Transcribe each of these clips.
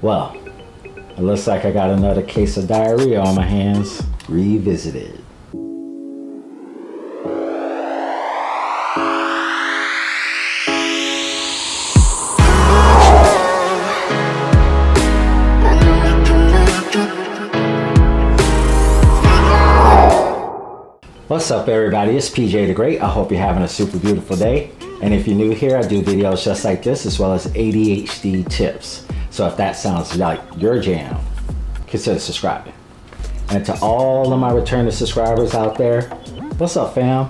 Well, it looks like I got another case of diarrhea on my hands. Revisited. What's up everybody, it's PJ the Great. I hope you're having a super beautiful day. And if you're new here, I do videos just like this as well as ADHD tips. So if that sounds like your jam, consider subscribing. And to all of my returning subscribers out there, what's up fam?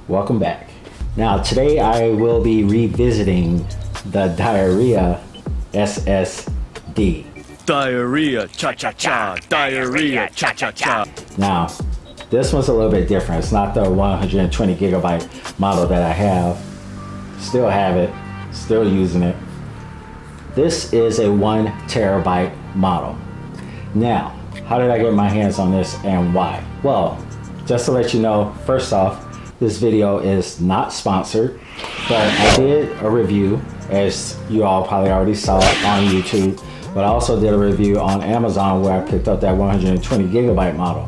Welcome back. Now today I will be revisiting the Dierya SSD. Diarrhea, cha-cha-cha, diarrhea, cha-cha-cha. Now, this one's a little bit different. It's not the 120 gigabyte model that I have. Still have it, still using it. This is a 1 terabyte model. Now, how did I get my hands on this and why? Well, just to let you know, first off, this video is not sponsored, but I did a review, as you all probably already saw it on YouTube, but I also did a review on Amazon where I picked up that 120 gigabyte model.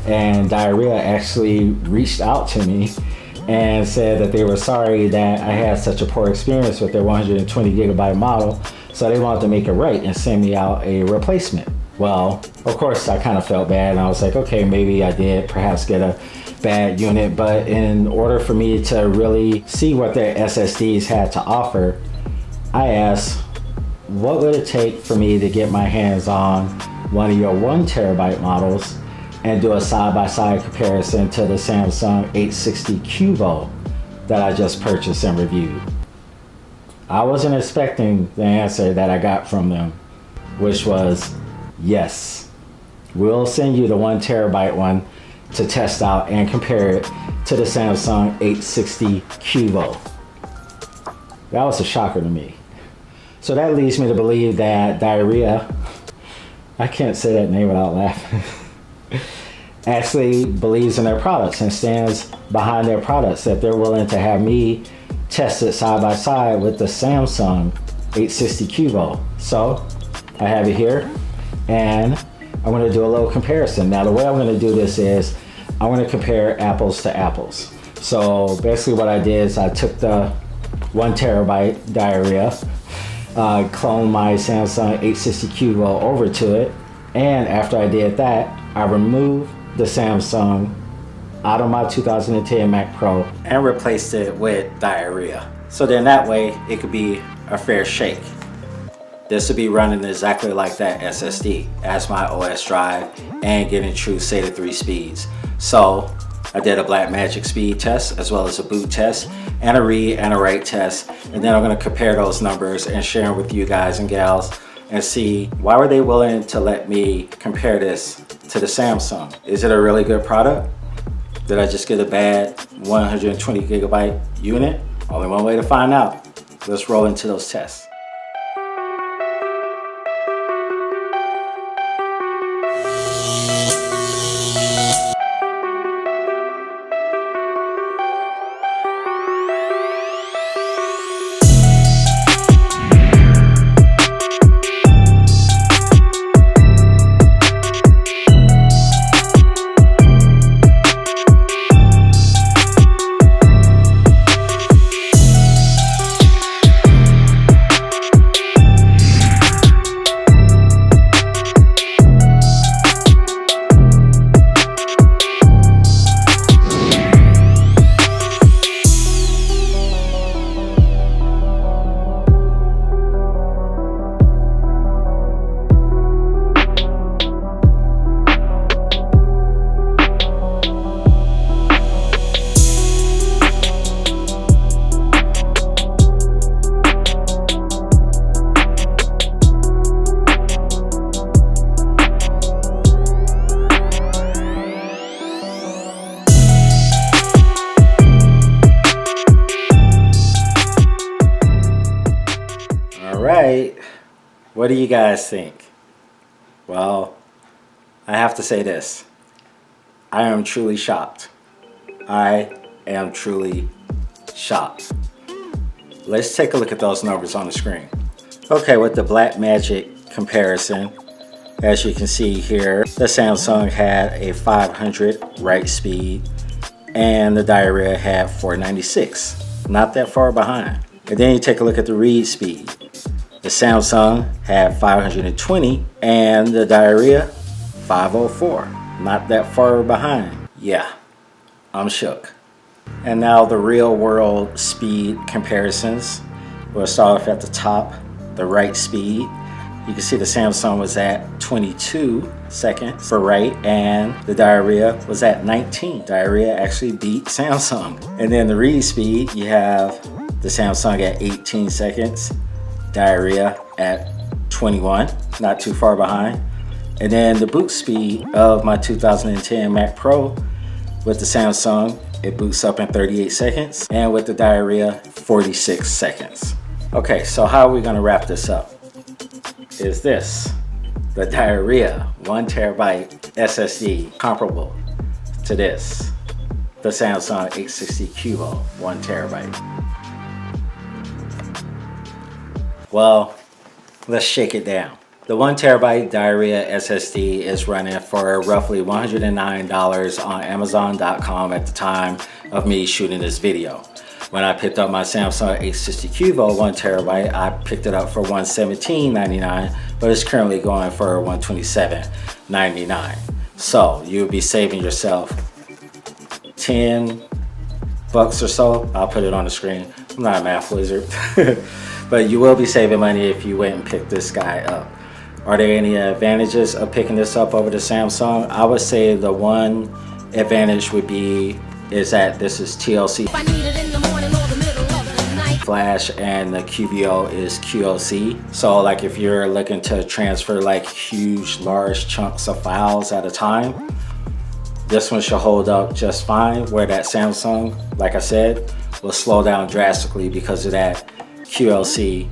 And Dierya actually reached out to me and said that they were sorry that I had such a poor experience with their 120 gigabyte model, so they wanted to make it right and send me out a replacement. Well, of course I kind of felt bad and I was like, okay, maybe I did perhaps get a bad unit, but in order for me to really see what their SSDs had to offer, I asked, what would it take for me to get my hands on one of your 1 terabyte models and do a side-by-side comparison to the Samsung 860 QVO that I just purchased and reviewed. I wasn't expecting the answer that I got from them, which was, yes, we'll send you the 1 terabyte one to test out and compare it to the Samsung 860 QVO. That was a shocker to me. So that leads me to believe that Dierya, I can't say that name without laughing, actually believes in their products and stands behind their products, that they're willing to have me test it side by side with the Samsung 860 QVO. So I have it here and I'm going to do a little comparison. Now the way I'm going to do this is I'm going to compare apples to apples. So basically what I did is I took the 1 terabyte Dierya, cloned my Samsung 860 QVO over to it, and after I did that, I removed the Samsung out of my 2010 Mac Pro and replaced it with Dierya. So then that way it could be a fair shake. This would be running exactly like that SSD as my OS drive and getting true SATA 3 speeds. So I did a Blackmagic speed test as well as a boot test and a read and a write test, and then I'm going to compare those numbers and share them with you guys and gals and see why were they willing to let me compare this to the Samsung. Is it a really good product? Did I just get a bad 120 gigabyte unit? Only one way to find out. Let's roll into those tests. Alright, what do you guys think? Well, I have to say this. I am truly shocked. I am truly shocked. Let's take a look at those numbers on the screen. Okay, with the Blackmagic comparison. As you can see here, the Samsung had a 500 write speed and the Dierya had 496. Not that far behind. And then you take a look at the read speed. The Samsung had 520 and the Dierya 504. Not that far behind. Yeah, I'm shook. And now the real world speed comparisons. We'll start off at the top, the write speed. You can see the Samsung was at 22 seconds for write and the Dierya was at 19. Dierya actually beat Samsung. And then the read speed, you have the Samsung at 18 seconds, Dierya at 21, not too far behind. And then the boot speed of my 2010 Mac Pro with the Samsung, it boots up in 38 seconds, and with the Dierya, 46 seconds. Okay, so how are we gonna wrap this up? Is this the Dierya 1 terabyte SSD comparable to this, the Samsung 860 QVO 1 terabyte? Well, let's shake it down. The 1 terabyte Dierya SSD is running for roughly $109 on Amazon.com at the time of me shooting this video. When I picked up my Samsung 860 QVO 1 terabyte, I picked it up for $117.99, but it's currently going for $127.99. So you'll be saving yourself 10 bucks or so. I'll put it on the screen. I'm not a math wizard, but you will be saving money if you went and picked this guy up. Are there any advantages of picking this up over the Samsung? I would say the one advantage would be is that this is TLC flash and the QVO is QLC. So like if you're looking to transfer like huge large chunks of files at a time, this one should hold up just fine, where that Samsung, like I said, will slow down drastically because of that QLC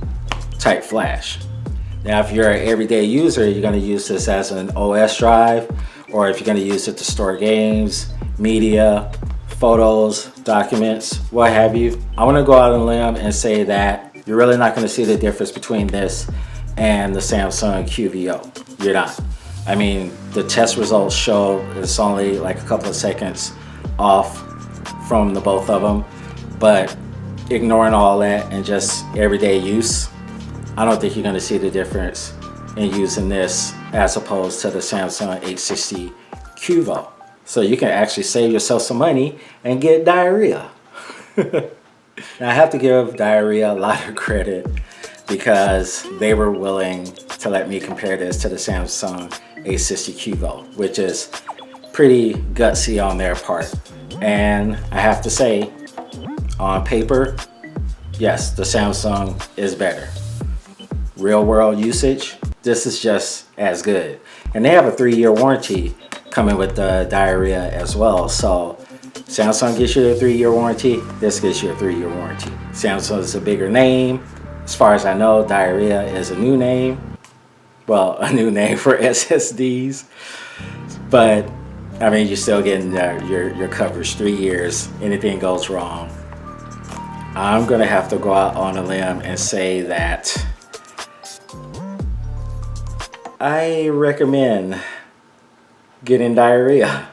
type flash. Now, if you're an everyday user, you're going to use this as an OS drive, or if you're going to use it to store games, media, photos, documents, what have you. I want to go out on a limb and say that you're really not going to see the difference between this and the Samsung QVO. You're not. I mean, the test results show it's only like a couple of seconds off from the both of them, but ignoring all that and just everyday use, I don't think you're going to see the difference in using this as opposed to the Samsung 860 QVO. So you can actually save yourself some money and get Dierya. Now I have to give Dierya a lot of credit because they were willing to let me compare this to the Samsung 860 QVO, which is pretty gutsy on their part. And I have to say, on paper, yes, the Samsung is better. Real world usage, this is just as good. And they have a 3-year warranty coming with the Dierya as well. So Samsung gives you a 3-year warranty, this gives you a 3-year warranty. Samsung is a bigger name. As far as I know, Dierya is a new name. Well, a new name for SSDs. But I mean, you're still getting your coverage, 3 years, anything goes wrong. I'm gonna have to go out on a limb and say that I recommend getting Dierya,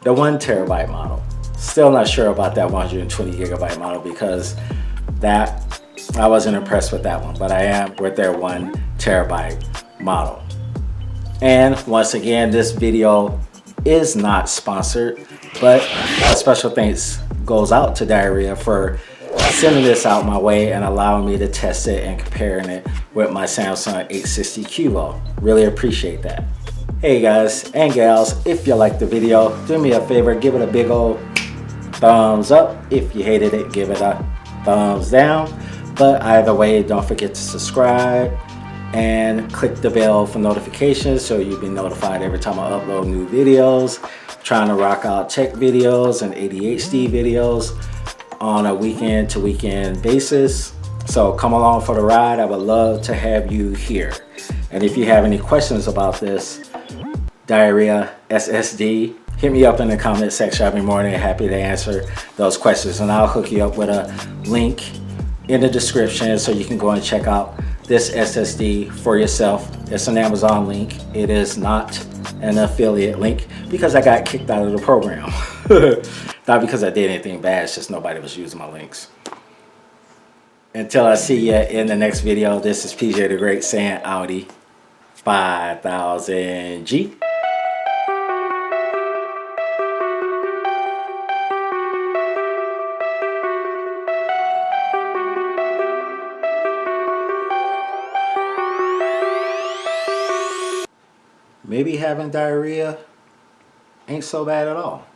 the 1 terabyte model. Still not sure about that 120 gigabyte model because that I wasn't impressed with that one, but I am with their 1 terabyte model. And once again, this video is not sponsored, but a special thanks goes out to Dierya for sending this out my way and allowing me to test it and comparing it with my Samsung 860 QVO. Really appreciate that. Hey guys and gals, if you liked the video, do me a favor, give it a big old thumbs up. If you hated it, give it a thumbs down. But either way, don't forget to subscribe and click the bell for notifications so you'll be notified every time I upload new videos. I'm trying to rock out tech videos and ADHD videos on a weekend to weekend basis. So come along for the ride. I would love to have you here. And if you have any questions about this Dierya SSD, hit me up in the comment section. I'll be more than happy to answer those questions. And I'll hook you up with a link in the description so you can go and check out this SSD for yourself. It's an Amazon link. It is not an affiliate link because I got kicked out of the program. Not because I did anything bad, it's just nobody was using my links. Until I see you in the next video, this is PJ the Great saying Audi 5000G. Maybe having diarrhea ain't so bad at all.